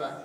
back.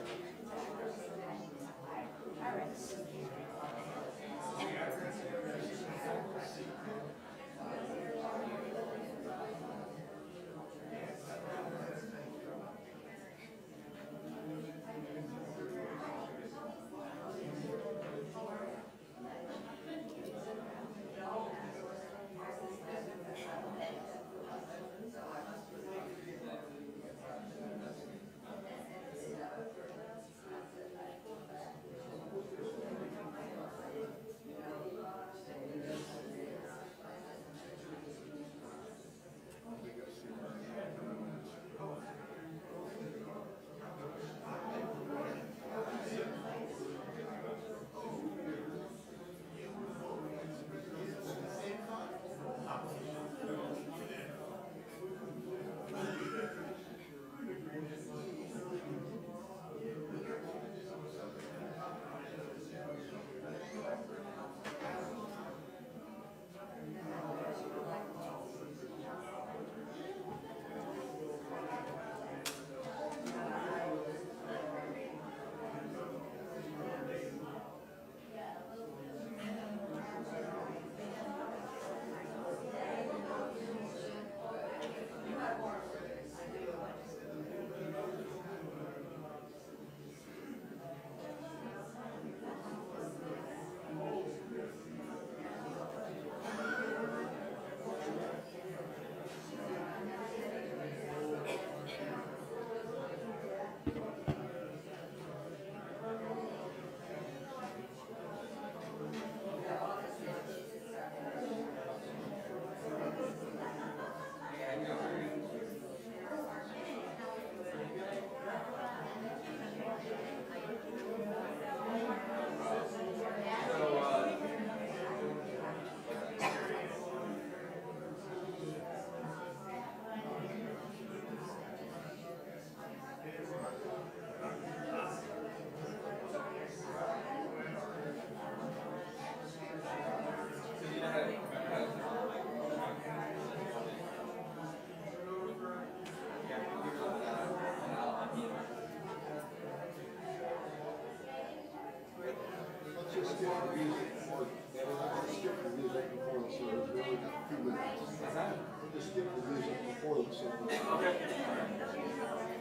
Just skip the music before the service. Okay.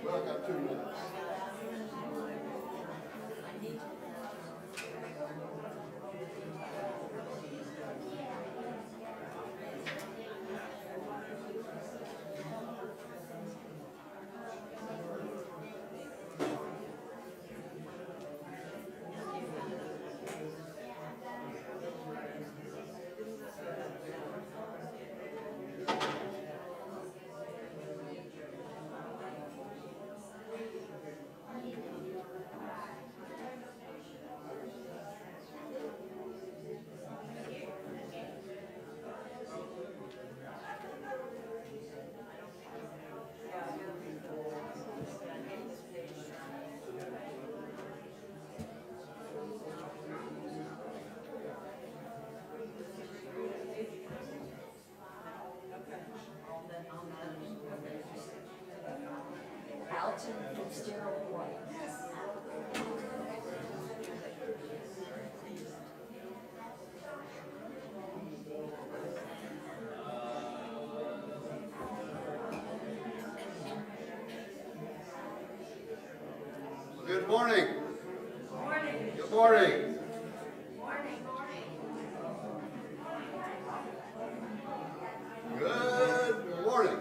Well, I got 2 minutes. Good morning. Good morning. Good morning. Good morning.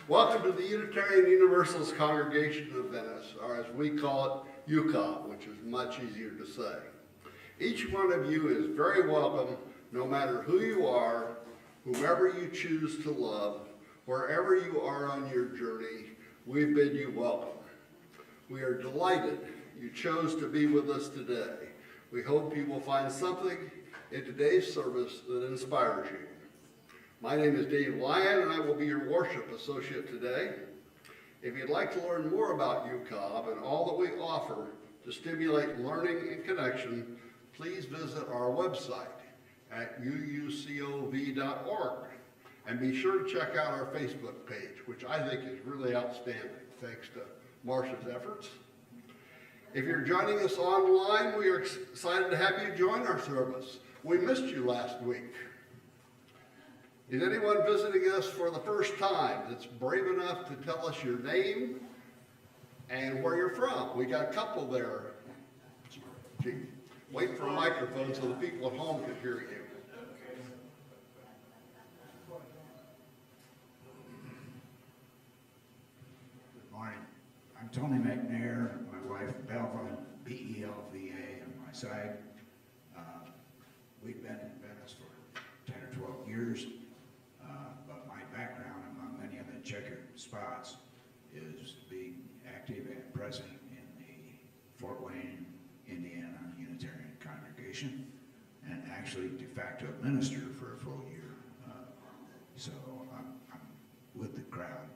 Welcome to the Unitarian Universalist Congregation of Venice, or as we call it, UCOV, which is much easier to say. Each one of you is very welcome, no matter who you are, whomever you choose to love, wherever you are on your journey, we bid you welcome. We are delighted you chose to be with us today. We hope you will find something in today's service that inspires you. My name is Dave Lyon, and I will be your worship associate today. If you'd like to learn more about UCOV and all that we offer to stimulate learning and connection, please visit our website at uucov.org. And be sure to check out our Facebook page, which I think is really outstanding, thanks to Marcia's efforts. If you're joining us online, we are excited to have you join our service. We missed you last week. Is anyone visiting us for the first time that's brave enough to tell us your name and where you're from? We got a couple there. Gee, wait for a microphone so the people at home can hear you. Good morning. I'm Tony McNair, my wife Belva, B-E-L-V-A on my side. We've been in Venice for 10 or 12 years, but my background among many of the checkered spots is being active and present in the Fort Wayne, Indiana Unitarian congregation, and actually de facto minister for a full year. So I'm with the crowd,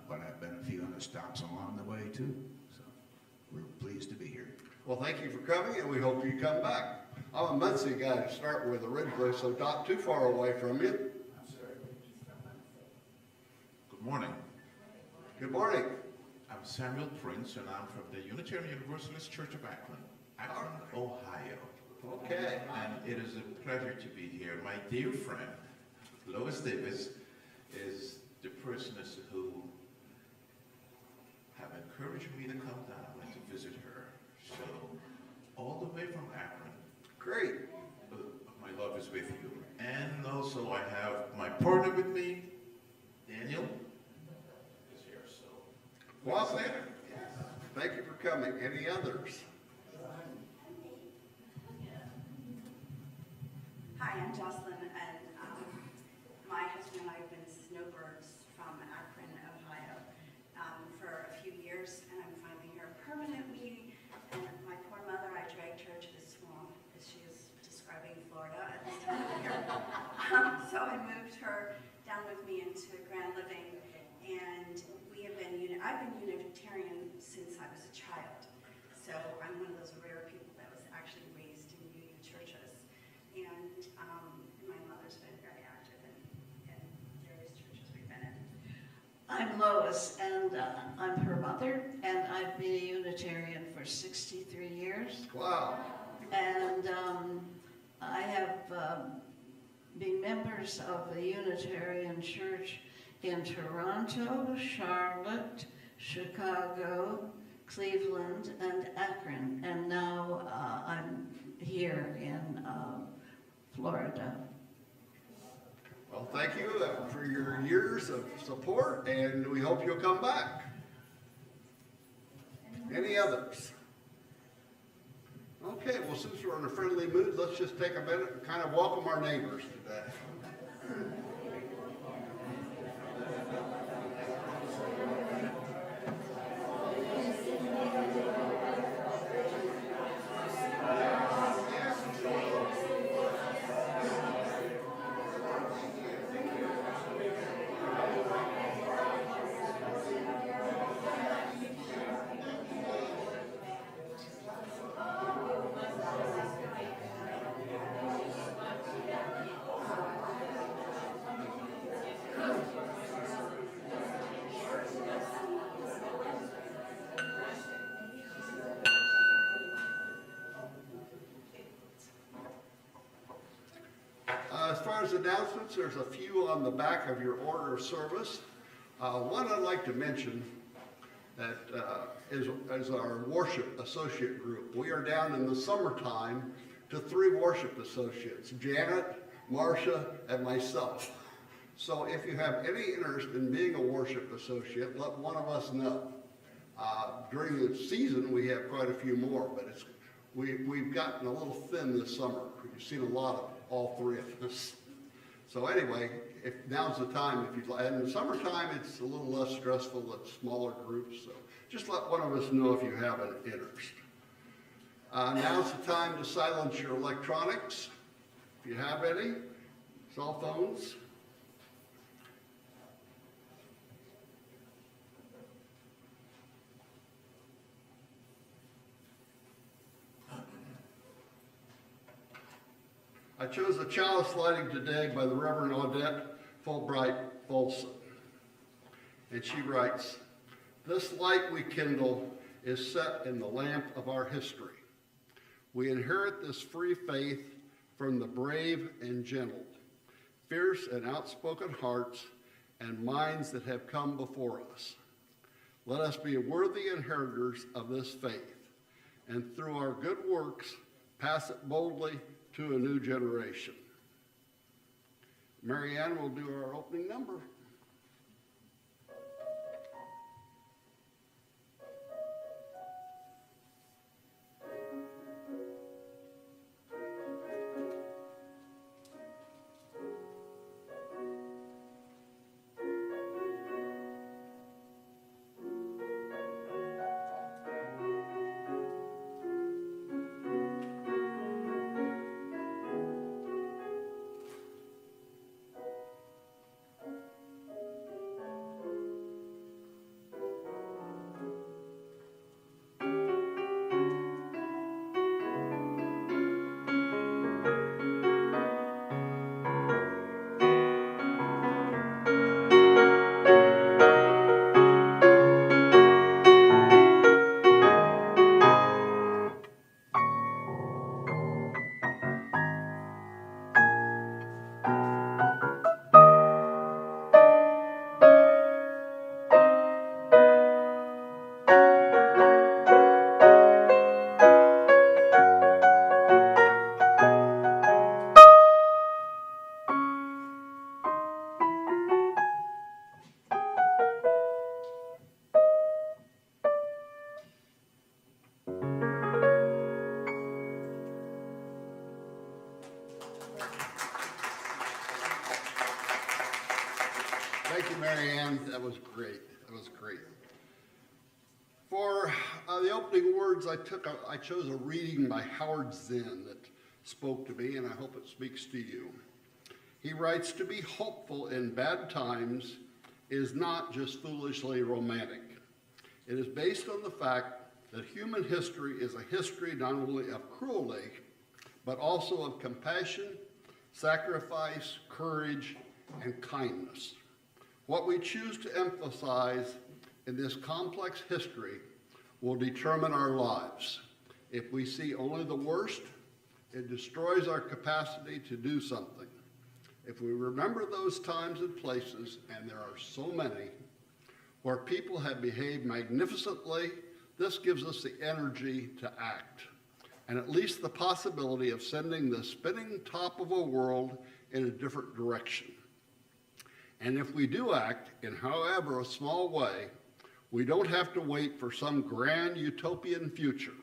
but I've been a few other stops along the way too. So we're pleased to be here. Well, thank you for coming, and we hope you come back. I'm a Muncie guy to start with originally, so not too far away from you. Good morning. Good morning. I'm Samuel Prince, and I'm from the Unitarian Universalist Church of Akron, Ohio. Okay. And it is a pleasure to be here. My dear friend, Lois Davis, is the person who have encouraged me to come down and to visit her. So, all the way from Akron, Great. my love is with you. And also I have my partner with me, Daniel, is here. So, Welcome. Thank you for coming. Any others? Hi, I'm Jocelyn, and my husband and I have been snowbirds from Akron, Ohio, for a few years, and I'm finally here permanently. And my poor mother, I dragged her to the swamp, as she is describing Florida at this time of year. So I moved her down with me into Grand Living, and I've been Unitarian since I was a child. So I'm one of those rare people that was actually raised in UU churches. And my mother's been very active in various churches we've been in. I'm Lois, and I'm her mother, and I've been a Unitarian for 63 years. Wow. And I have been members of the Unitarian Church in Toronto, Charlotte, Chicago, Cleveland, and Akron, and now I'm here in Florida. Well, thank you for your years of support, and we hope you'll come back. Any others? Okay, well, since we're in a friendly mood, let's just take a minute and kind of welcome our neighbors today. As far as announcements, there's a few on the back of your order of service. One I'd like to mention that is our worship associate group. We are down in the summertime to 3 worship associates, Janet, Marcia, and myself. So if you have any interest in being a worship associate, let one of us know. During the season, we have quite a few more, but we've gotten a little thin this summer. You've seen a lot of all 3 of us. So anyway, if now's the time, if you'd like. And in the summertime, it's a little less stressful, it's smaller groups. So just let one of us know if you have an interest. Now's the time to silence your electronics, if you have any, cell phones. I chose a chalice lighting today by the Reverend Odette Fulbright Folsom. And she writes, This light we kindle is set in the lamp of our history. We inherit this free faith from the brave and gentle, fierce and outspoken hearts and minds that have come before us. Let us be worthy inheritors of this faith, and through our good works, pass it boldly to a new generation. Mary Ann will do our opening number. Thank you, Mary Ann. That was great. That was great. For the opening words, I chose a reading by Howard Zinn that spoke to me, and I hope it speaks to you. He writes, "To be hopeful in bad times is not just foolishly romantic. It is based on the fact that human history is a history not only of cruelty, but also of compassion, sacrifice, courage, and kindness. What we choose to emphasize in this complex history will determine our lives. If we see only the worst, it destroys our capacity to do something. If we remember those times and places, and there are so many, where people have behaved magnificently, this gives us the energy to act, and at least the possibility of sending the spinning top of a world in a different direction. And if we do act in however a small way, we don't have to wait for some grand utopian future.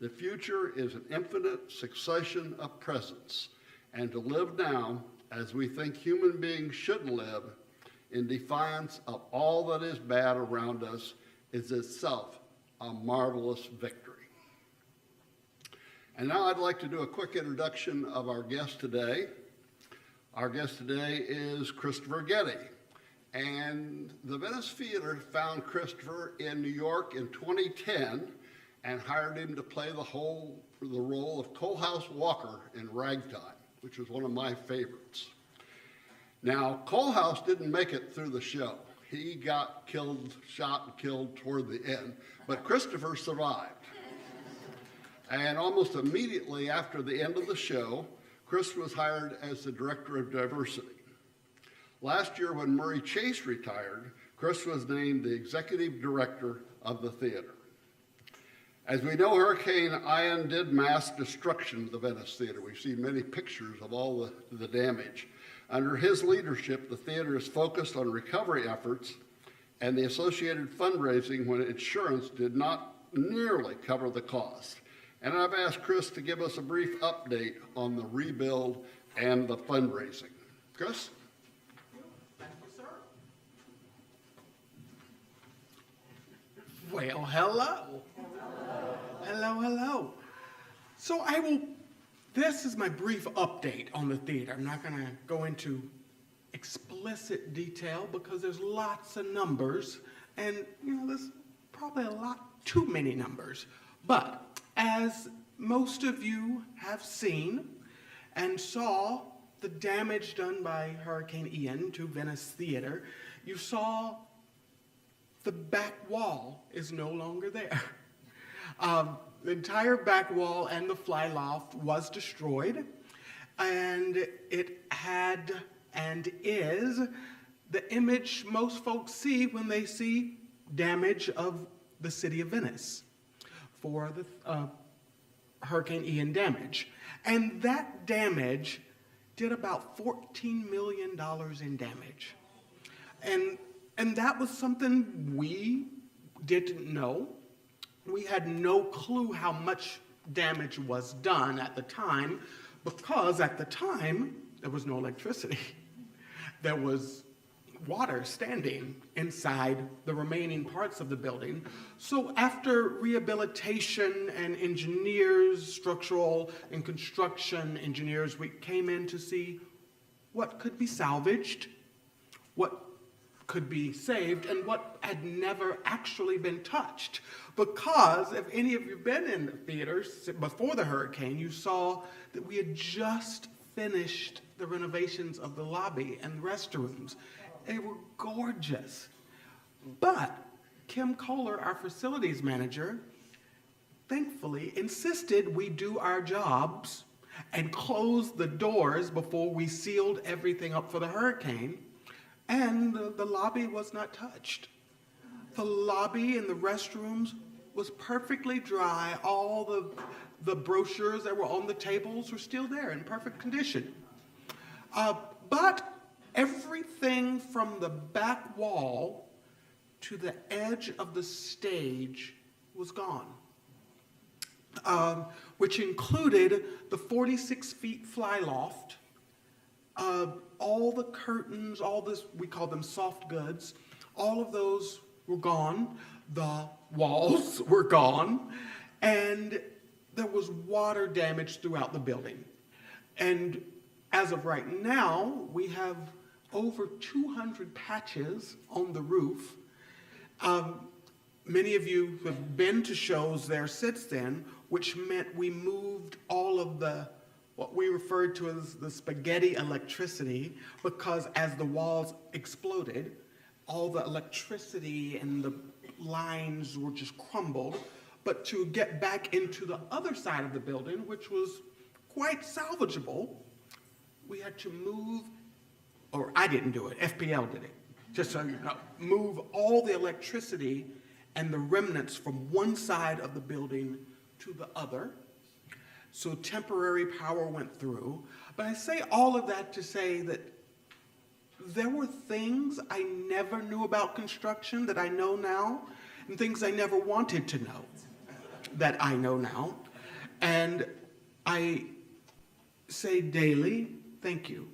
The future is an infinite succession of presents, and to live now as we think human beings should live, in defiance of all that is bad around us, is itself a marvelous victory." And now I'd like to do a quick introduction of our guest today. Our guest today is Kristopher Geddie. And the Venice Theater found Kristopher in New York in 2010 and hired him to play the role of Coalhouse Walker in Ragtime, which was one of my favorites. Now, Coalhouse didn't make it through the show. He got shot and killed toward the end, but Kristopher survived. And almost immediately after the end of the show, Kris was hired as the director of diversity. Last year, when Murray Chase retired, Kris was named the executive director of the theater. As we know, Hurricane Ian did mass destruction of the Venice Theater. We've seen many pictures of all the damage. Under his leadership, the theater is focused on recovery efforts and the associated fundraising when insurance did not nearly cover the cost. And I've asked Kris to give us a brief update on the rebuild and the fundraising. Kris? Thank you, sir. Well, hello. Hello. So this is my brief update on the theater. I'm not going to go into explicit detail because there's lots of numbers and, there's probably a lot too many numbers. But as most of you have seen and saw the damage done by Hurricane Ian to Venice Theater, you saw the back wall is no longer there. The entire back wall and the fly loft was destroyed, and it had and is the image most folks see when they see damage of the city of Venice for the Hurricane Ian damage. And that damage did about $14 million in damage. And that was something we didn't know. We had no clue how much damage was done at the time, because at the time, there was no electricity. There was water standing inside the remaining parts of the building. So after rehabilitation and engineers, structural and construction engineers, we came in to see what could be salvaged, what could be saved, and what had never actually been touched. Because if any of you have been in the theaters before the hurricane, you saw that we had just finished the renovations of the lobby and restrooms. They were gorgeous. But Kim Kohler, our facilities manager, thankfully insisted we do our jobs and close the doors before we sealed everything up for the hurricane. And the lobby was not touched. The lobby and the restrooms was perfectly dry. All the brochures that were on the tables were still there in perfect condition. But everything from the back wall to the edge of the stage was gone, which included the 46-feet fly loft, all the curtains, all this, we call them soft goods, all of those were gone. The walls were gone, and there was water damage throughout the building. And as of right now, we have over 200 patches on the roof. Many of you have been to shows there since then, which meant we moved all of what we referred to as the spaghetti electricity, because as the walls exploded, all the electricity and the lines were just crumbled. But to get back into the other side of the building, which was quite salvageable, we had to move, or I didn't do it, FPL did it, just so you know, move all the electricity and the remnants from one side of the building to the other. So temporary power went through. But I say all of that to say that there were things I never knew about construction that I know now, and things I never wanted to know that I know now. And I say daily, thank you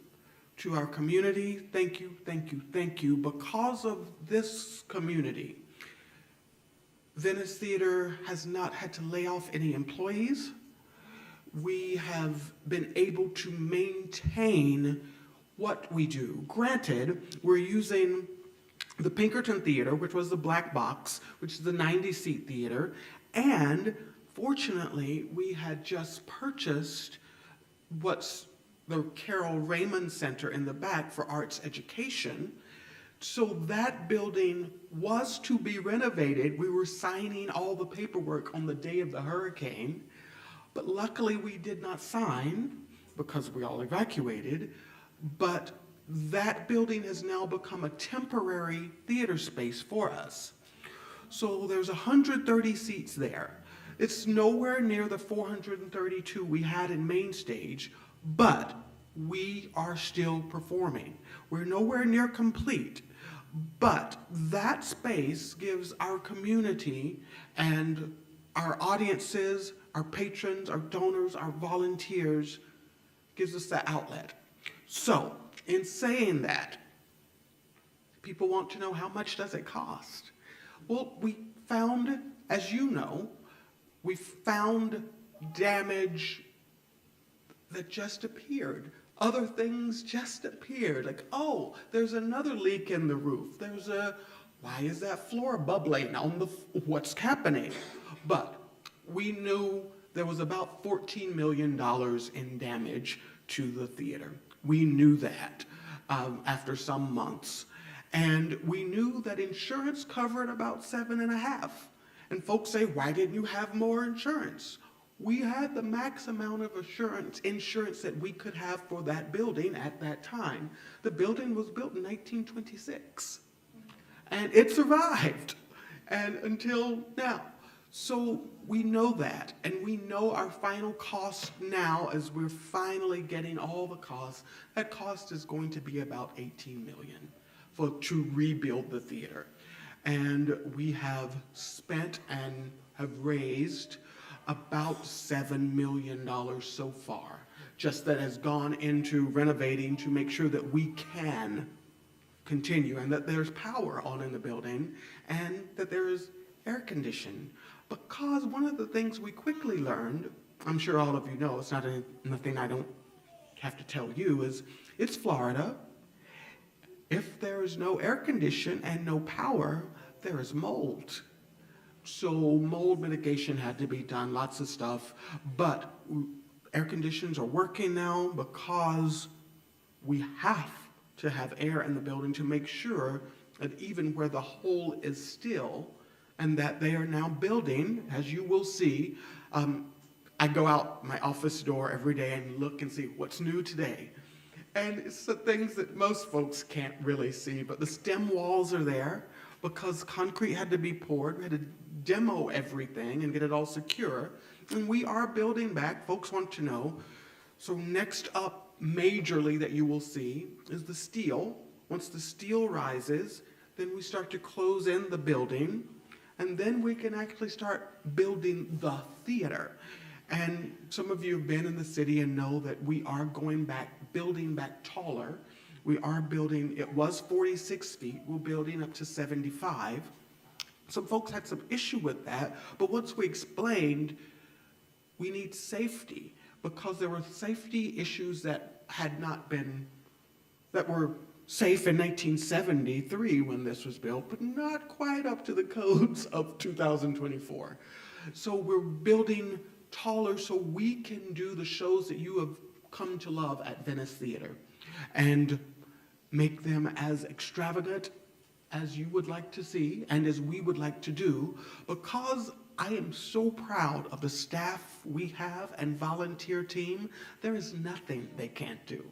to our community. Thank you, thank you, thank you. Because of this community, Venice Theater has not had to lay off any employees. We have been able to maintain what we do. Granted, we're using the Pinkerton Theater, which was the black box, which is the 90-seat theater, and fortunately, we had just purchased what's the Carol Raymond Center in the back for arts education. So that building was to be renovated. We were signing all the paperwork on the day of the hurricane. But luckily we did not sign because we all evacuated, but that building has now become a temporary theater space for us. So there's 130 seats there. It's nowhere near the 432 we had in main stage, but we are still performing. We're nowhere near complete, but that space gives our community and our audiences, our patrons, our donors, our volunteers, gives us that outlet. So, in saying that, people want to know how much does it cost? Well, we found, as you know, we found damage that just appeared. Other things just appeared, like, oh, there's another leak in the roof. Why is that floor bubbling on what's happening? But we knew there was about $14 million in damage to the theater. We knew that after some months. And we knew that insurance covered about 7.5. And folks say, why didn't you have more insurance? We had the max amount of insurance that we could have for that building at that time. The building was built in 1926, and it survived, and until now. So we know that, and we know our final cost now as we're finally getting all the costs. That cost is going to be about $18 million to rebuild the theater. And we have spent and have raised about $7 million so far, just that has gone into renovating to make sure that we can continue and that there's power on in the building and that there is air conditioning. Because one of the things we quickly learned, I'm sure all of you know, it's not nothing I don't have to tell you, is it's Florida. If there is no air condition and no power, there is mold. So mold mitigation had to be done, lots of stuff, but air conditions are working now because we have to have air in the building to make sure that even where the hole is still, and that they are now building, as you will see. I go out my office door every day and look and see what's new today. And it's the things that most folks can't really see, but the stem walls are there because concrete had to be poured. We had to demo everything and get it all secure. And we are building back, folks want to know. So next up, majorly that you will see, is the steel. Once the steel rises, then we start to close in the building. And then we can actually start building the theater. And some of you have been in the city and know that we are going back, building back taller. We are building, it was 46 feet, we're building up to 75. Some folks had some issue with that, but once we explained, we need safety because there were safety issues that had not been, that were safe in 1973 when this was built, but not quite up to the codes of 2024. So we're building taller so we can do the shows that you have come to love at Venice Theater and make them as extravagant as you would like to see and as we would like to do, because I am so proud of the staff we have and volunteer team. There is nothing they can't do.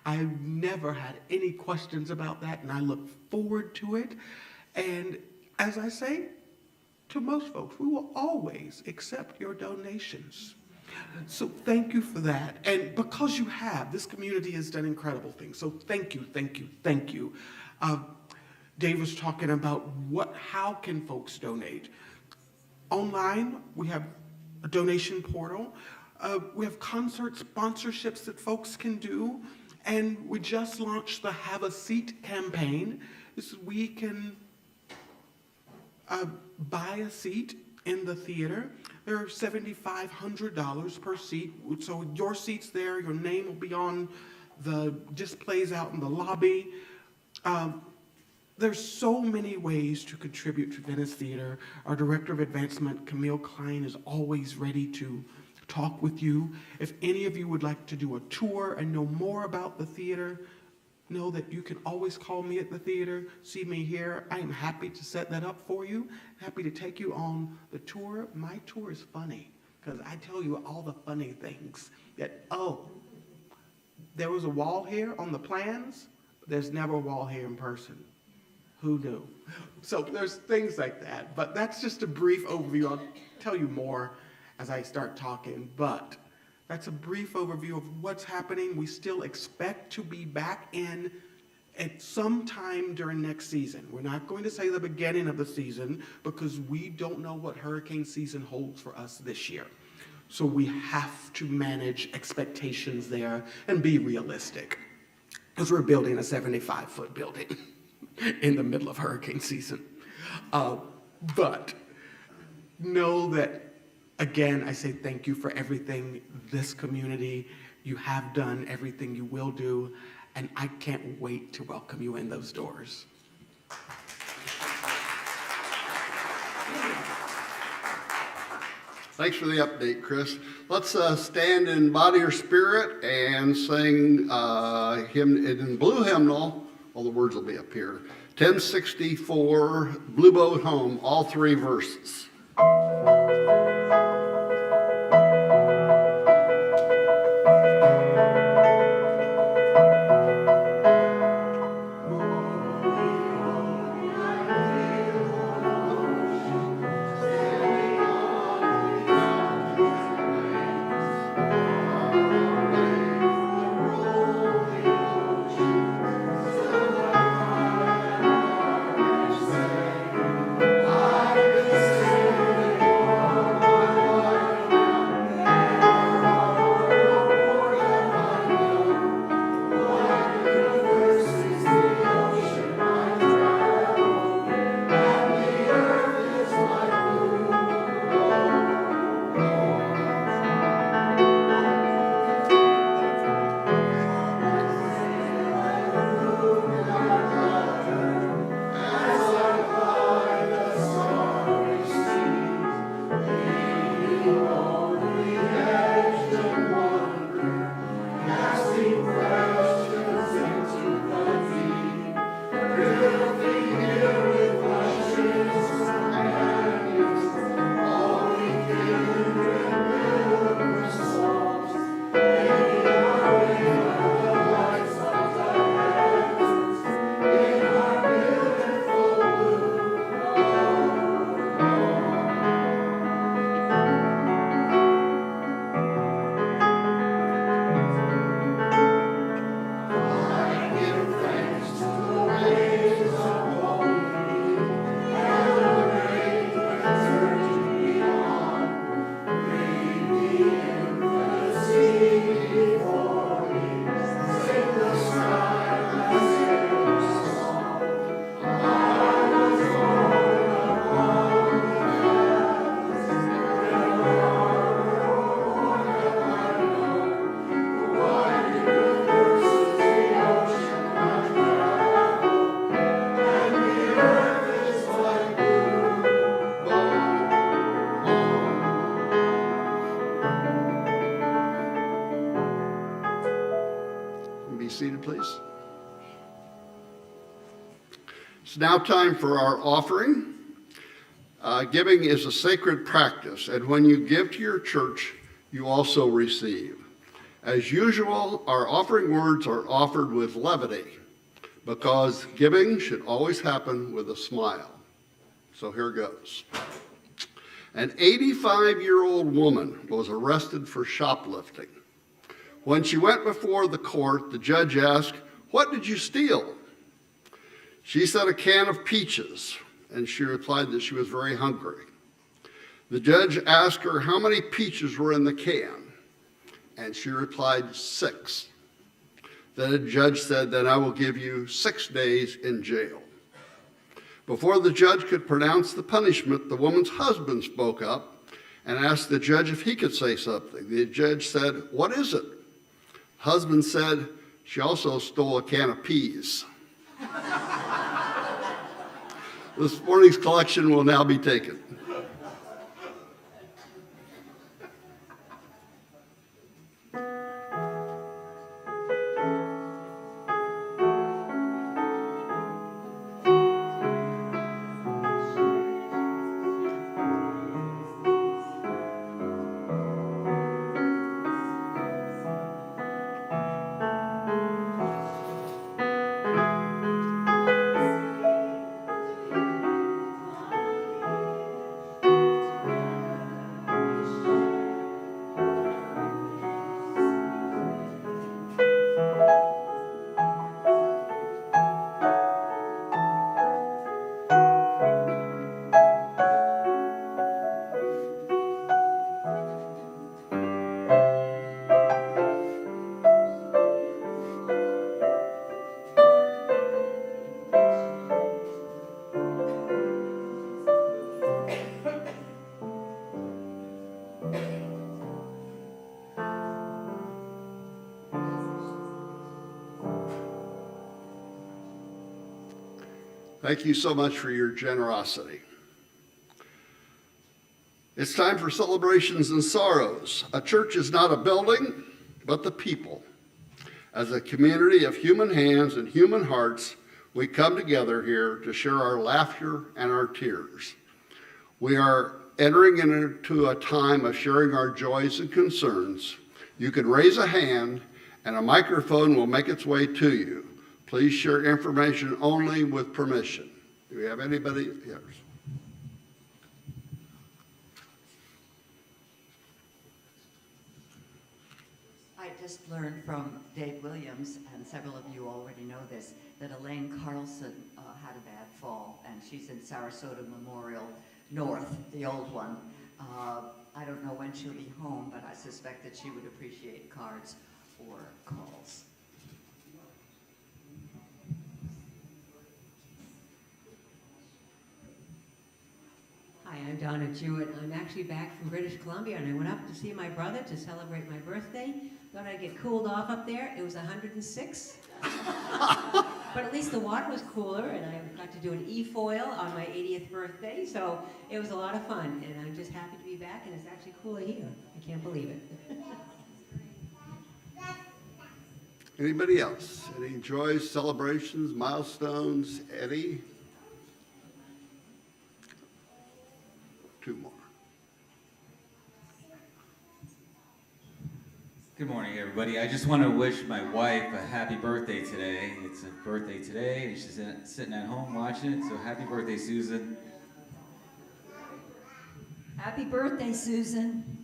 I've never had any questions about that, and I look forward to it. And as I say to most folks, we will always accept your donations. So thank you for that. And because you have, this community has done incredible things. So thank you, thank you, thank you. Dave was talking about how can folks donate? Online, we have a donation portal. We have concert sponsorships that folks can do. And we just launched the Have a Seat campaign. This is we can buy a seat in the theater. They're $7,500 per seat. So your seat's there, your name will be on the displays out in the lobby. There's so many ways to contribute to Venice Theater. Our Director of Advancement, Camille Klein, is always ready to talk with you. If any of you would like to do a tour and know more about the theater, know that you can always call me at the theater, see me here. I am happy to set that up for you, happy to take you on the tour. My tour is funny because I tell you all the funny things that, there was a wall here on the plans, but there's never a wall here in person. Who knew? So there's things like that, but that's just a brief overview. I'll tell you more as I start talking, but that's a brief overview of what's happening. We still expect to be back in at some time during next season. We're not going to say the beginning of the season because we don't know what hurricane season holds for us this year. So we have to manage expectations there and be realistic because we're building a 75-foot building in the middle of hurricane season. But know that, again, I say thank you for everything, this community. You have done everything you will do, and I can't wait to welcome you in those doors. Thanks for the update, Kris. Let's stand in body or spirit and sing hymn in blue hymnal. All the words will be up here. 1064, Blue Boat Home, all 3 verses. Be seated, please. It's now time for our offering. Giving is a sacred practice, and when you give to your church, you also receive. As usual, our offering words are offered with levity, because giving should always happen with a smile. So here goes. An 85-year-old woman was arrested for shoplifting. When she went before the court, the judge asked, "What did you steal?" She said, "A can of peaches," and she replied that she was very hungry. The judge asked her how many peaches were in the can, and she replied, 6. Then the judge said, "Then I will give you 6 days in jail." Before the judge could pronounce the punishment, the woman's husband spoke up and asked the judge if he could say something. The judge said, "What is it?" Husband said, "She also stole a can of peas." This morning's collection will now be taken. Thank you so much for your generosity. It's time for celebrations and sorrows. A church is not a building, but the people. As a community of human hands and human hearts, we come together here to share our laughter and our tears. We are entering into a time of sharing our joys and concerns. You can raise a hand and a microphone will make its way to you. Please share information only with permission. Do we have anybody? Yes. I just learned from Dave Williams, and several of you already know this, that Elaine Carlson had a bad fall, and she's in Sarasota Memorial North, the old one. I don't know when she'll be home, but I suspect that she would appreciate cards or calls. Hi, I'm Donna Jewett. I'm actually back from British Columbia, and I went up to see my brother to celebrate my birthday. Thought I'd get cooled off up there. It was 106. But at least the water was cooler, and I got to do an e-foil on my 80th birthday, so it was a lot of fun, and I'm just happy to be back, and it's actually cooler here. I can't believe it. Anybody else? Any joys, celebrations, milestones? Eddie? Two more. Good morning, everybody. I just want to wish my wife a happy birthday today. It's her birthday today, and she's sitting at home watching it, so happy birthday, Susan. Happy birthday, Susan.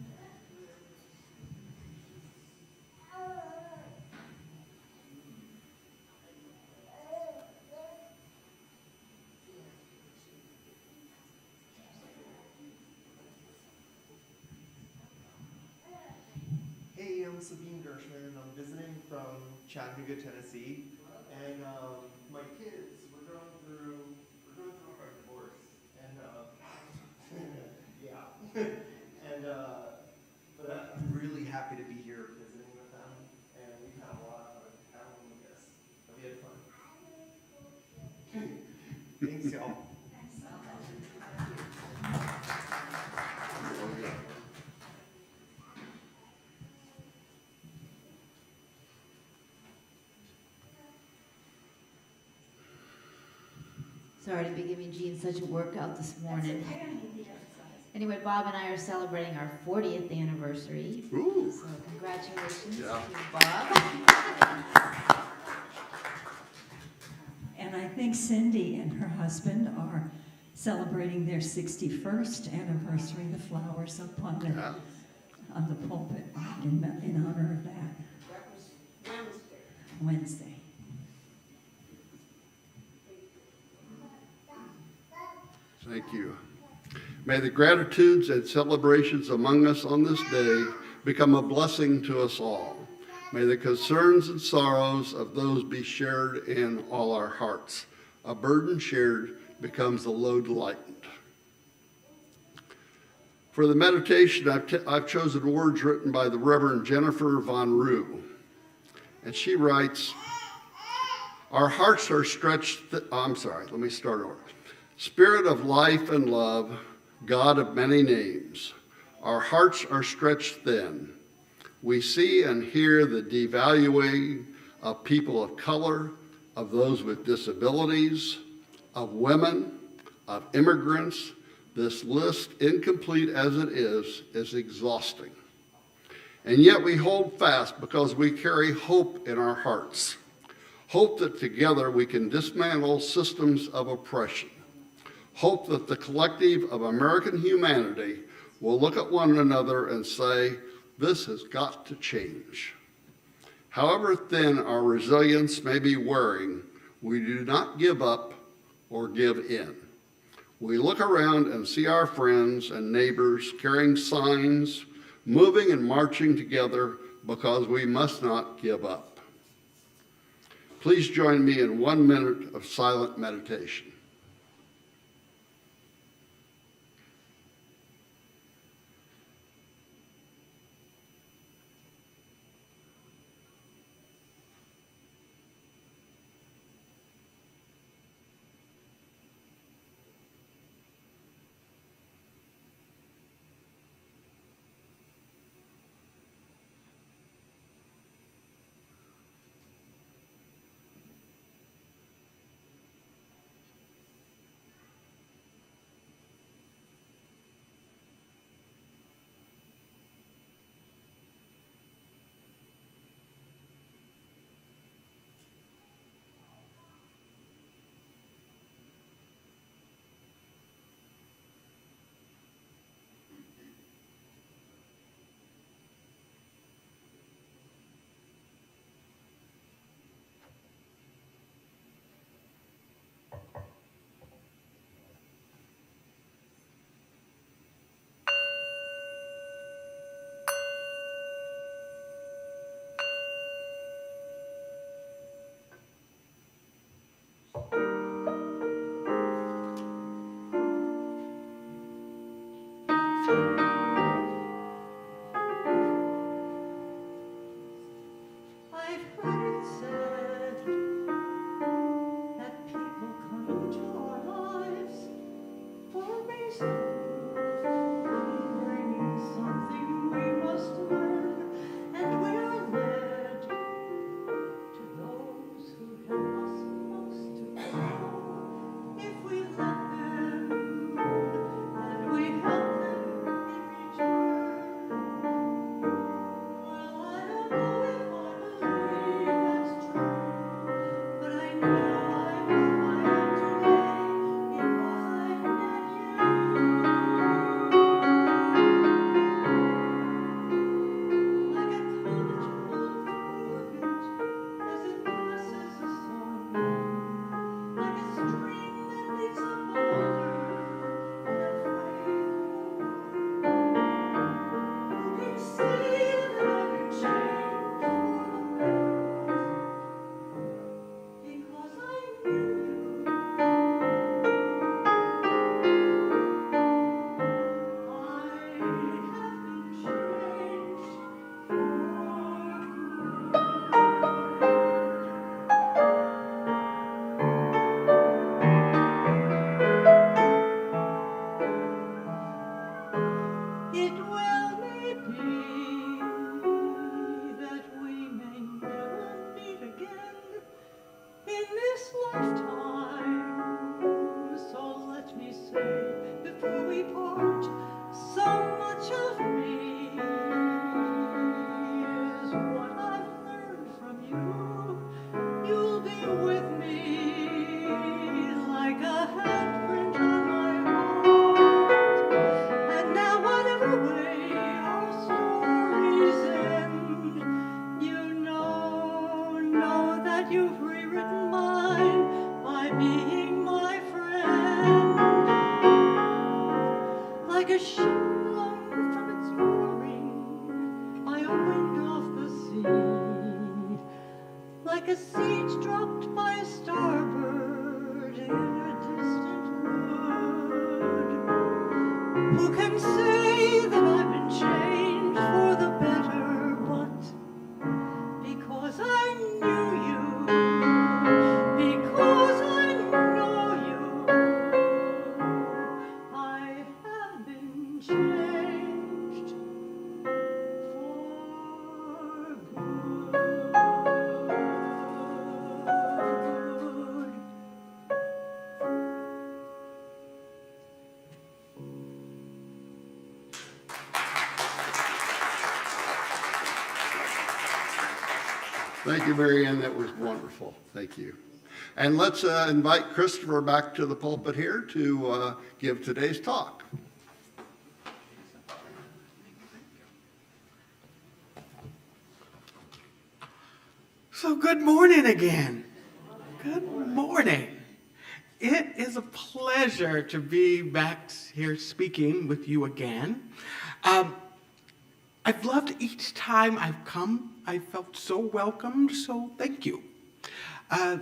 Hey, I'm Sabine Gershman. I'm visiting from Chattanooga, Tennessee, and my kids, we're going through our divorce, and yeah, and but I'm really happy to be here visiting with them, and we've had a lot of fun having with this. We had fun. Thanks, y'all. Sorry to be giving Jean such a workout this morning. Anyway, Bob and I are celebrating our 40th anniversary. Ooh. So congratulations Yeah. to Bob. And I think Cindy and her husband are celebrating their 61st anniversary. The flowers up on the pulpit in honor of that. That was Wednesday. Thank you. May the gratitudes and celebrations among us on this day become a blessing to us all. May the concerns and sorrows of those be shared in all our hearts. A burden shared becomes a load lightened. For the meditation, I've chosen words written by the Reverend Jennifer Von Rue. And she writes, our hearts are stretched, let me start over. Spirit of life and love, God of many names, our hearts are stretched thin. We see and hear the devaluing of people of color, of those with disabilities, of women, of immigrants. This list, incomplete as it is exhausting. And yet we hold fast because we carry hope in our hearts. Hope that together we can dismantle systems of oppression. Hope that the collective of American humanity will look at one another and say, this has got to change. However thin our resilience may be wearing, we do not give up or give in. We look around and see our friends and neighbors carrying signs, moving and marching together because we must not give up. Please join me in 1 minute of silent meditation. Thank you, Mary Ann. That was wonderful. Thank you. And let's invite Kristopher back to the pulpit here to give today's talk. So good morning again. Good morning. It is a pleasure to be back here speaking with you again. I've loved each time I've come. I felt so welcomed, so thank you. I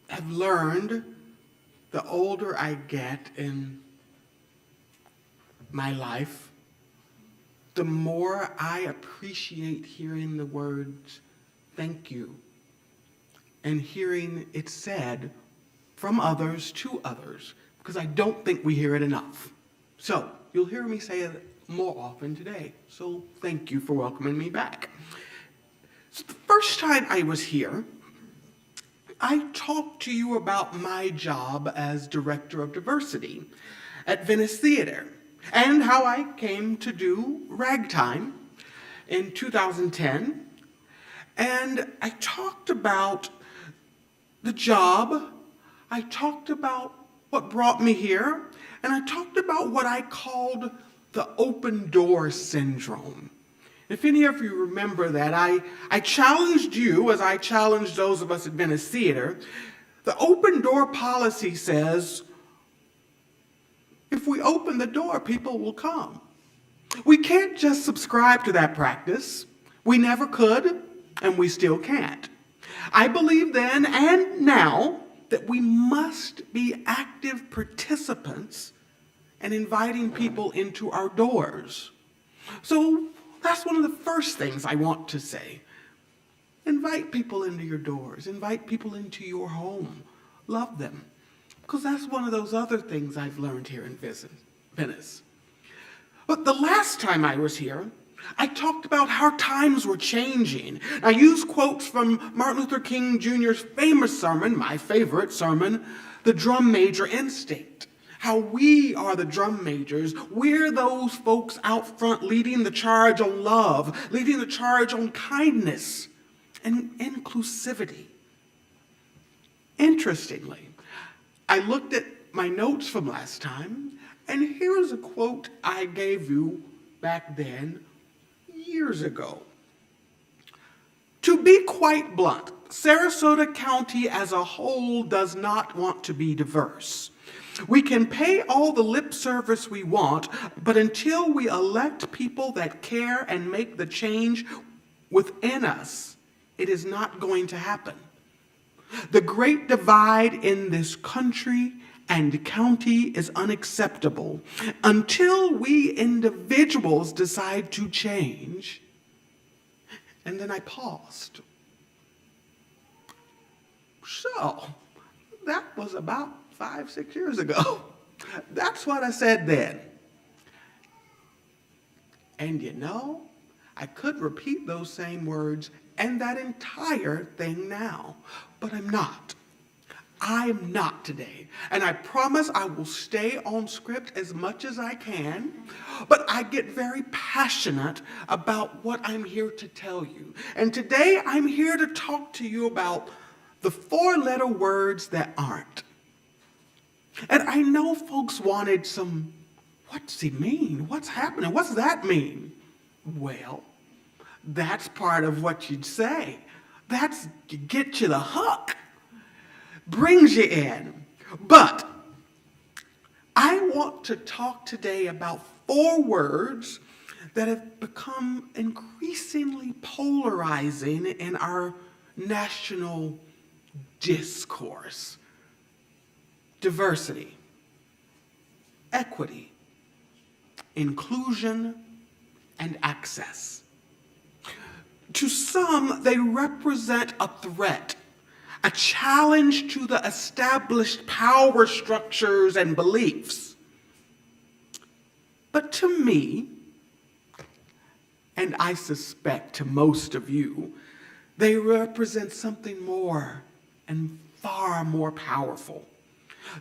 have learned the older I get in my life, the more I appreciate hearing the words, thank you, and hearing it said from others to others, because I don't think we hear it enough. So you'll hear me say it more often today. So thank you for welcoming me back. So the first time I was here, I talked to you about my job as Director of Diversity at Venice Theater and how I came to do Ragtime in 2010. And I talked about the job, I talked about what brought me here, and I talked about what I called the open door syndrome. If any of you remember that, I challenged you, as I challenged those of us at Venice Theater. The open door policy says, if we open the door, people will come. We can't just subscribe to that practice. We never could, and we still can't. I believe then and now that we must be active participants and inviting people into our doors. So that's one of the first things I want to say. Invite people into your doors. Invite people into your home. Love them. because that's one of those other things I've learned here in Venice. But the last time I was here, I talked about how times were changing. I used quotes from Martin Luther King Jr.'s famous sermon, my favorite sermon, The Drum Major Instinct. How we are the drum majors. We're those folks out front leading the charge on love, leading the charge on kindness and inclusivity. Interestingly, I looked at my notes from last time, and here's a quote I gave you back then, years ago. To be quite blunt, Sarasota County as a whole does not want to be diverse. We can pay all the lip service we want, but until we elect people that care and make the change within us, it is not going to happen. The great divide in this country and county is unacceptable. Until we individuals decide to change. And then I paused. So, that was about 5-6 years ago. That's what I said then. And you know, I could repeat those same words and that entire thing now, but I'm not. I'm not today. And I promise I will stay on script as much as I can, but I get very passionate about what I'm here to tell you. And today I'm here to talk to you about the 4-letter words that aren't. And I know folks wanted some, what's he mean? What's happening? What's that mean? Well, that's part of what you'd say. That's to get you the hook. Brings you in. But I want to talk today about 4 words that have become increasingly polarizing in our national discourse. Diversity, equity, inclusion, and access. To some, they represent a threat, a challenge to the established power structures and beliefs. But to me, and I suspect to most of you, they represent something more and far more powerful.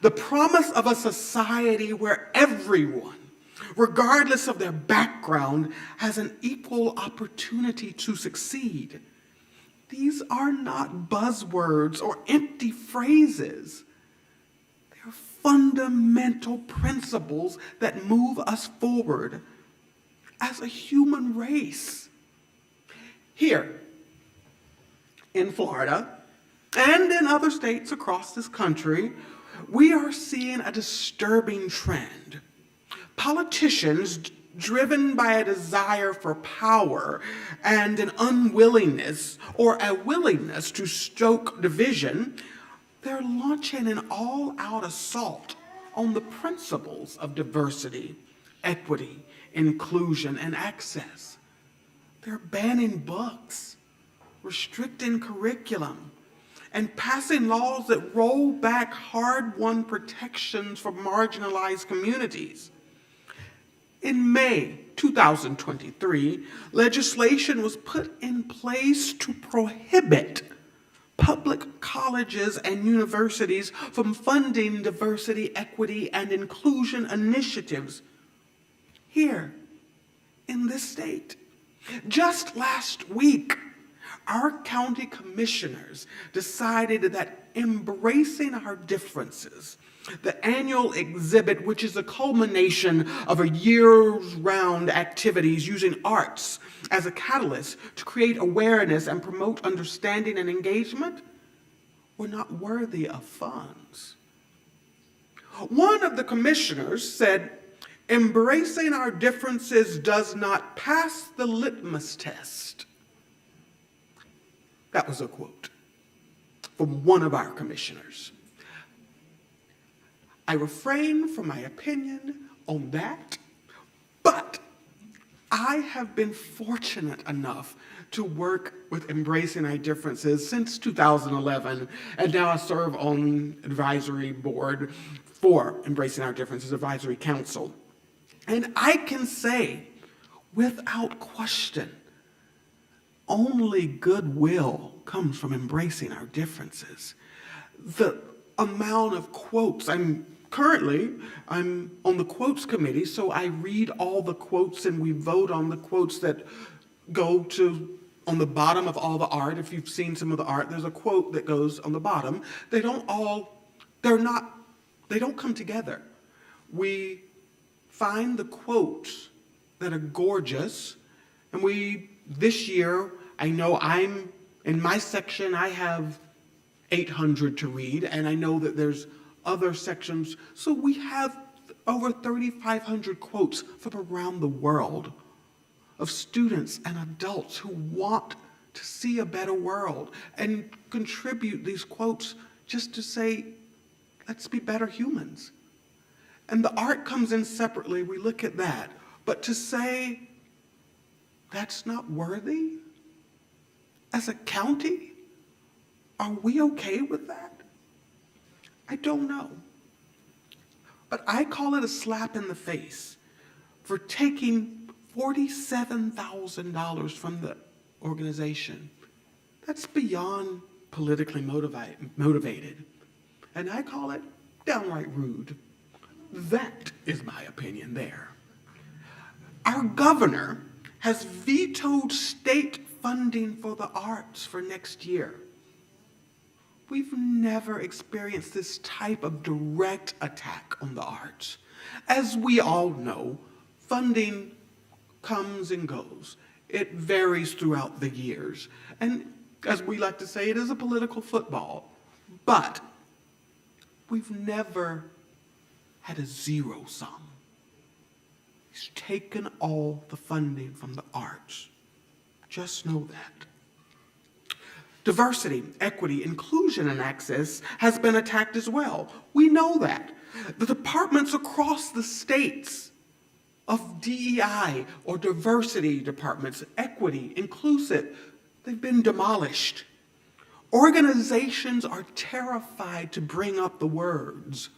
The promise of a society where everyone, regardless of their background, has an equal opportunity to succeed. These are not buzzwords or empty phrases. They're fundamental principles that move us forward as a human race. Here in Florida and in other states across this country, we are seeing a disturbing trend. Politicians driven by a desire for power and an unwillingness or a willingness to stoke division, they're launching an all-out assault on the principles of diversity, equity, inclusion, and access. They're banning books, restricting curriculum, and passing laws that roll back hard-won protections for marginalized communities. In May 2023, legislation was put in place to prohibit public colleges and universities from funding diversity, equity, and inclusion initiatives here in this state. Just last week, our county commissioners decided that embracing our differences, the annual exhibit, which is a culmination of a year-round activities using arts as a catalyst to create awareness and promote understanding and engagement, were not worthy of funds. One of the commissioners said, "Embracing our differences does not pass the litmus test." That was a quote from one of our commissioners. I refrain from my opinion on that, but I have been fortunate enough to work with Embracing Our Differences since 2011, and now I serve on advisory board for Embracing Our Differences Advisory Council. And I can say, without question, only goodwill comes from embracing our differences. The amount of quotes, I'm on the quotes committee, so I read all the quotes and we vote on the quotes that go to on the bottom of all the art. If you've seen some of the art, there's a quote that goes on the bottom. They don't come together. We find the quotes that are gorgeous, and this year, I know in my section, I have 800 to read, and I know that there's other sections. So we have over 3,500 quotes from around the world of students and adults who want to see a better world and contribute these quotes just to say, let's be better humans. And the art comes in separately, we look at that. But to say that's not worthy, as a county, are we okay with that? I don't know. But I call it a slap in the face for taking $47,000 from the organization. That's beyond politically motivated. And I call it downright rude. That is my opinion there. Our governor has vetoed state funding for the arts for next year. We've never experienced this type of direct attack on the arts. As we all know, funding comes and goes. It varies throughout the years. And as we like to say, it is a political football. But we've never had a zero sum. He's taken all the funding from the arts. Just know that. Diversity, equity, inclusion, and access has been attacked as well. We know that. The departments across the states of DEI or diversity departments, equity, inclusive, they've been demolished. Organizations are terrified to bring up the words.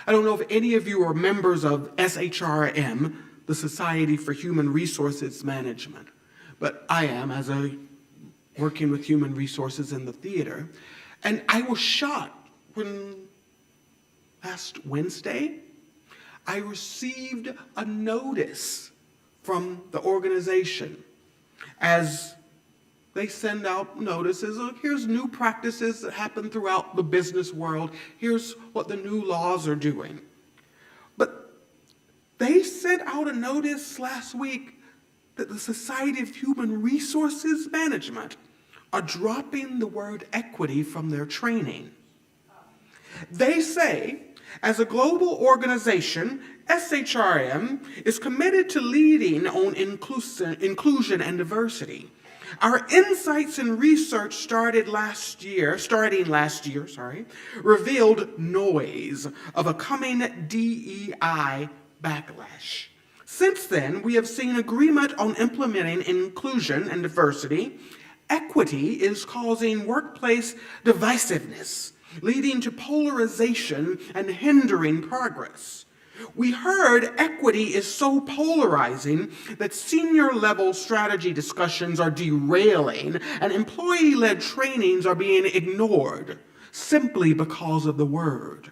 I don't know if any of you are members of SHRM, the Society for Human Resources Management, but I am, as a working with human resources in the theater. And I was shocked when last Wednesday, I received a notice from the organization as they send out notices. Look, here's new practices that happen throughout the business world. Here's what the new laws are doing. But they sent out a notice last week that the Society of Human Resources Management are dropping the word equity from their training. They say, as a global organization, SHRM is committed to leading on inclusion and diversity. Our insights and research starting last year, revealed noise of a coming DEI backlash. Since then, we have seen agreement on implementing inclusion and diversity. Equity is causing workplace divisiveness, leading to polarization and hindering progress. We heard equity is so polarizing that senior level strategy discussions are derailing and employee-led trainings are being ignored simply because of the word.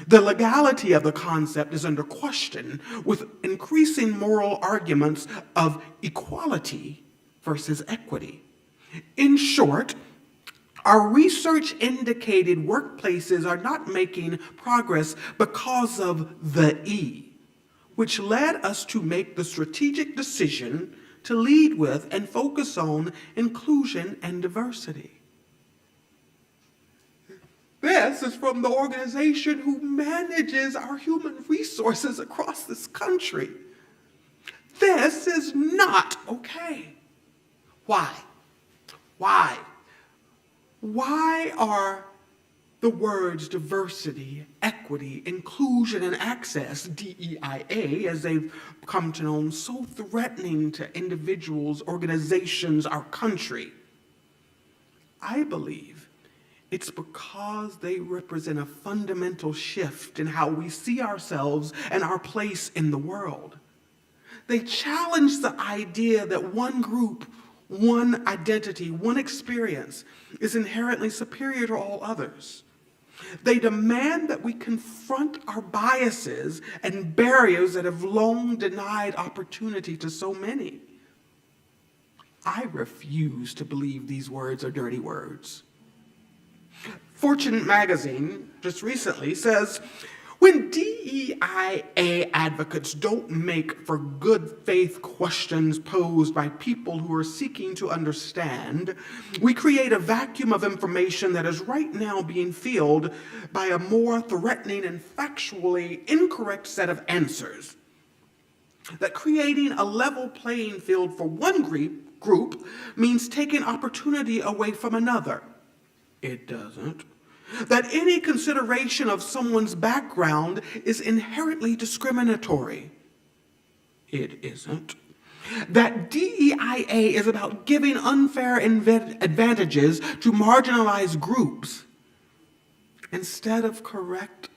The legality of the concept is under question with increasing moral arguments of equality versus equity. In short, our research indicated workplaces are not making progress because of the E, which led us to make the strategic decision to lead with and focus on inclusion and diversity. This is from the organization who manages our human resources across this country. This is not okay. Why? Why are The words diversity, equity, inclusion, and access, DEIA, as they've come to know, so threatening to individuals, organizations, our country. I believe it's because they represent a fundamental shift in how we see ourselves and our place in the world. They challenge the idea that one group, one identity, one experience is inherently superior to all others. They demand that we confront our biases and barriers that have long denied opportunity to so many. I refuse to believe these words are dirty words. Fortune magazine just recently says, when DEIA advocates don't make for good faith questions posed by people who are seeking to understand, we create a vacuum of information that is right now being filled by a more threatening and factually incorrect set of answers. That creating a level playing field for one group means taking opportunity away from another. It doesn't. That any consideration of someone's background is inherently discriminatory. It isn't. That DEIA is about giving unfair advantages to marginalized groups instead of correct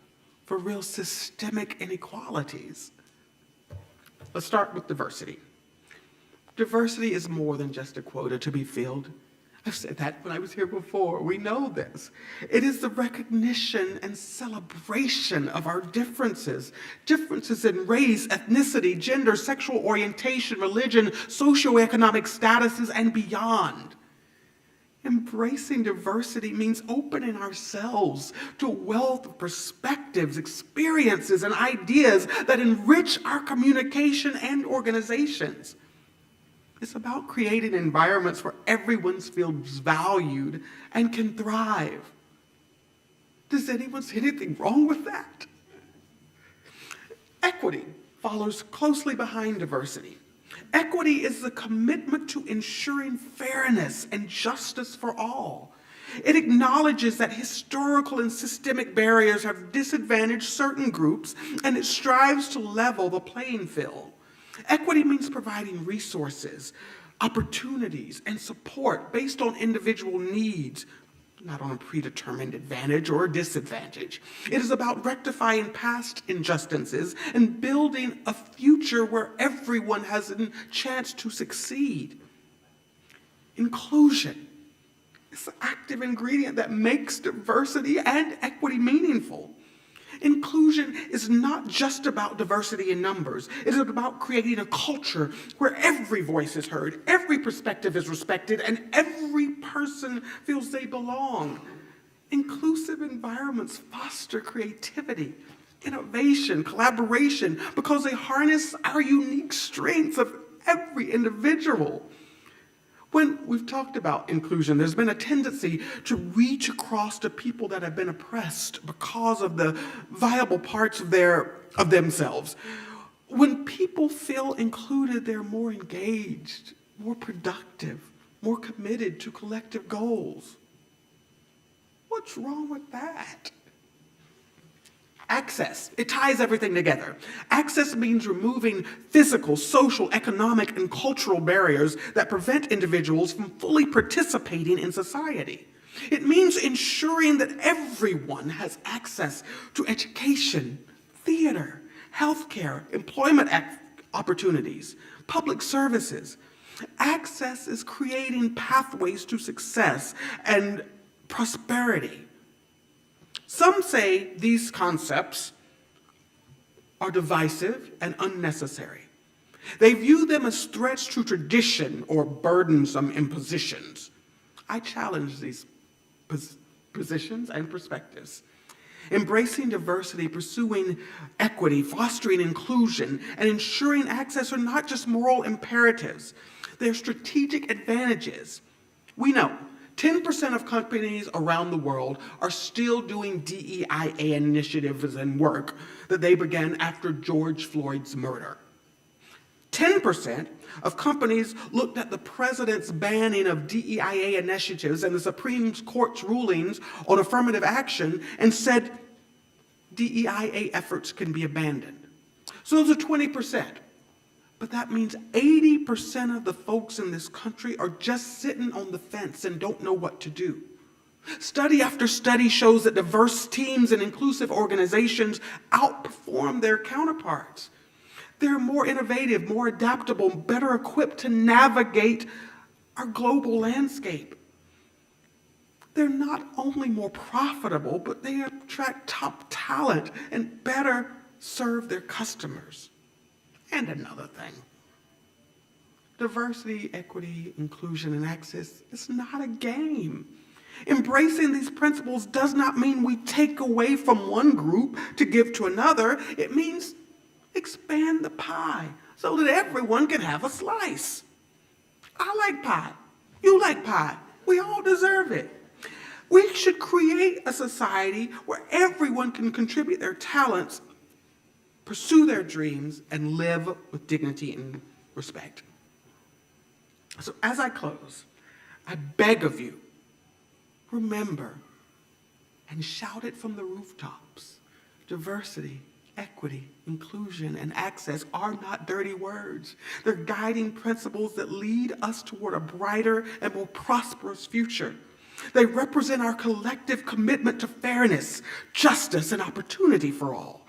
for real systemic inequalities. Let's start with diversity. Diversity is more than just a quota to be filled. I've said that when I was here before. We know this. It is the recognition and celebration of our differences. Differences in race, ethnicity, gender, sexual orientation, religion, socioeconomic statuses, and beyond. Embracing diversity means opening ourselves to a wealth of perspectives, experiences, and ideas that enrich our communication and organizations. It's about creating environments where everyone feels valued and can thrive. Does anyone see anything wrong with that? Equity follows closely behind diversity. Equity is the commitment to ensuring fairness and justice for all. It acknowledges that historical and systemic barriers have disadvantaged certain groups, and it strives to level the playing field. Equity means providing resources, opportunities, and support based on individual needs, not on a predetermined advantage or disadvantage. It is about rectifying past injustices and building a future where everyone has a chance to succeed. Inclusion is the active ingredient that makes diversity and equity meaningful. Inclusion is not just about diversity in numbers. It is about creating a culture where every voice is heard, every perspective is respected, and every person feels they belong. Inclusive environments foster creativity, innovation, collaboration, because they harness our unique strengths of every individual. When we've talked about inclusion, there's been a tendency to reach across to people that have been oppressed because of the viable parts of themselves. When people feel included, they're more engaged, more productive, more committed to collective goals. What's wrong with that? Access. It ties everything together. Access means removing physical, social, economic, and cultural barriers that prevent individuals from fully participating in society. It means ensuring that everyone has access to education, theater, healthcare, employment opportunities, public services. Access is creating pathways to success and prosperity. Some say these concepts are divisive and unnecessary. They view them as threats to tradition or burdensome impositions. I challenge these positions and perspectives. Embracing diversity, pursuing equity, fostering inclusion, and ensuring access are not just moral imperatives. They're strategic advantages. We know 10% of companies around the world are still doing DEIA initiatives and work that they began after George Floyd's murder. 10% of companies looked at the president's banning of DEIA initiatives and the Supreme Court's rulings on affirmative action and said DEIA efforts can be abandoned. So those are 20%. But that means 80% of the folks in this country are just sitting on the fence and don't know what to do. Study after study shows that diverse teams and inclusive organizations outperform their counterparts. They're more innovative, more adaptable, better equipped to navigate our global landscape. They're not only more profitable, but they attract top talent and better serve their customers. And another thing, diversity, equity, inclusion, and access is not a game. Embracing these principles does not mean we take away from one group to give to another. It means expand the pie so that everyone can have a slice. I like pie. You like pie. We all deserve it. We should create a society where everyone can contribute their talents, pursue their dreams, and live with dignity and respect. So as I close, I beg of you, remember and shout it from the rooftops. Diversity, equity, inclusion, and access are not dirty words. They're guiding principles that lead us toward a brighter and more prosperous future. They represent our collective commitment to fairness, justice, and opportunity for all.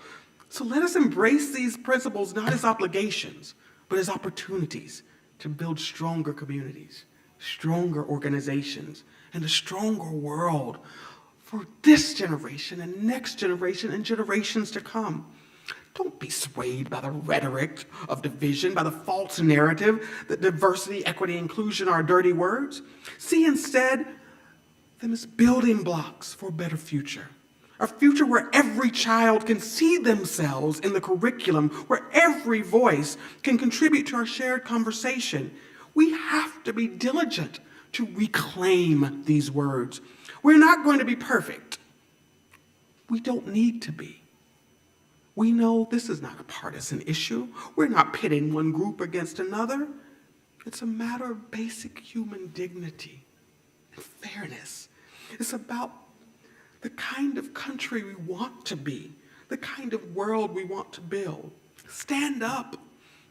So let us embrace these principles not as obligations, but as opportunities to build stronger communities, stronger organizations, and a stronger world for this generation and next generation and generations to come. Don't be swayed by the rhetoric of division, by the false narrative that diversity, equity, inclusion are dirty words. See instead them as building blocks for a better future. A future where every child can see themselves in the curriculum, where every voice can contribute to our shared conversation. We have to be diligent to reclaim these words. We're not going to be perfect. We don't need to be. We know this is not a partisan issue. We're not pitting one group against another. It's a matter of basic human dignity and fairness. It's about the kind of country we want to be, the kind of world we want to build. Stand up.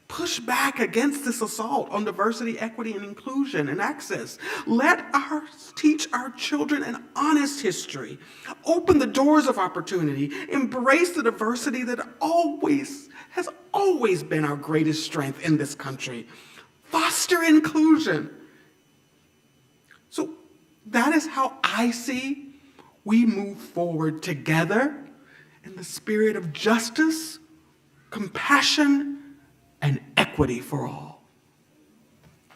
Push back against this assault on diversity, equity, and inclusion and access. Let us teach our children an honest history. Open the doors of opportunity. Embrace the diversity that has always been our greatest strength in this country. Foster inclusion. So that is how I see we move forward together in the spirit of justice, compassion, and equity for all.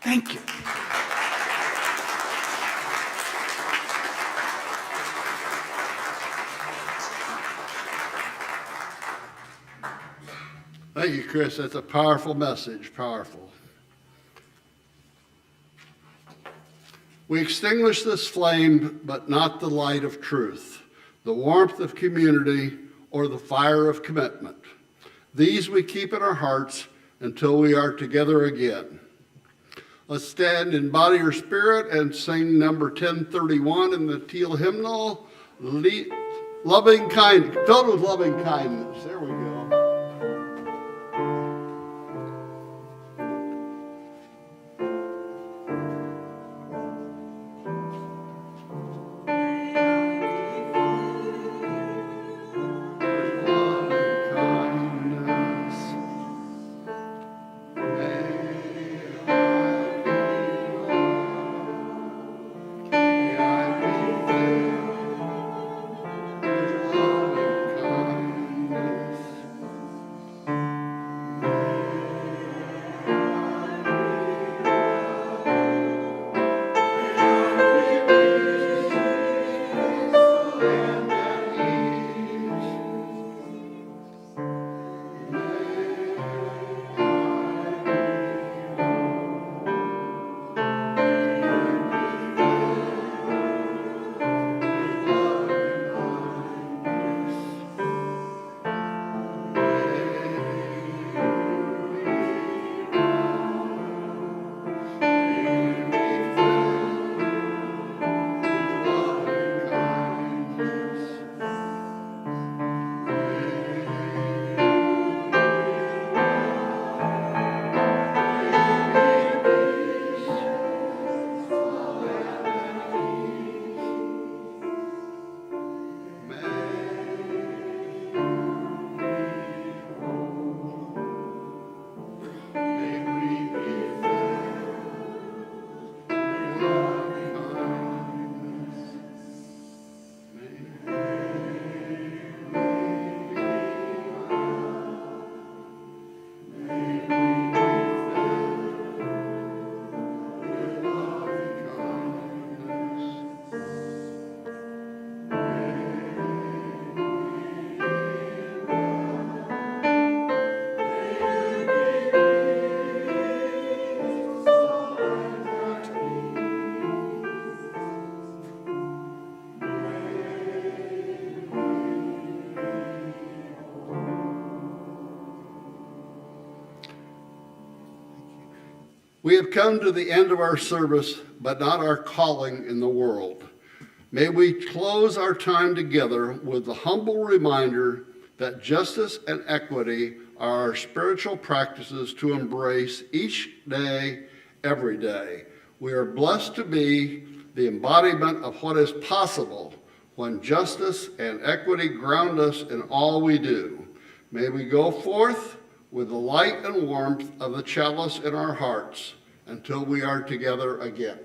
Thank you. Thank you, Kris. That's a powerful message, powerful. We extinguish this flame, but not the light of truth, the warmth of community, or the fire of commitment. These we keep in our hearts until we are together again. Let's stand in body or spirit and sing number 1031 in the teal hymnal, loving kindness, filled with loving kindness. There we go. We have come to the end of our service, but not our calling in the world. May we close our time together with the humble reminder that justice and equity are our spiritual practices to embrace each day, every day. We are blessed to be the embodiment of what is possible when justice and equity ground us in all we do. May we go forth with the light and warmth of the chalice in our hearts until we are together again.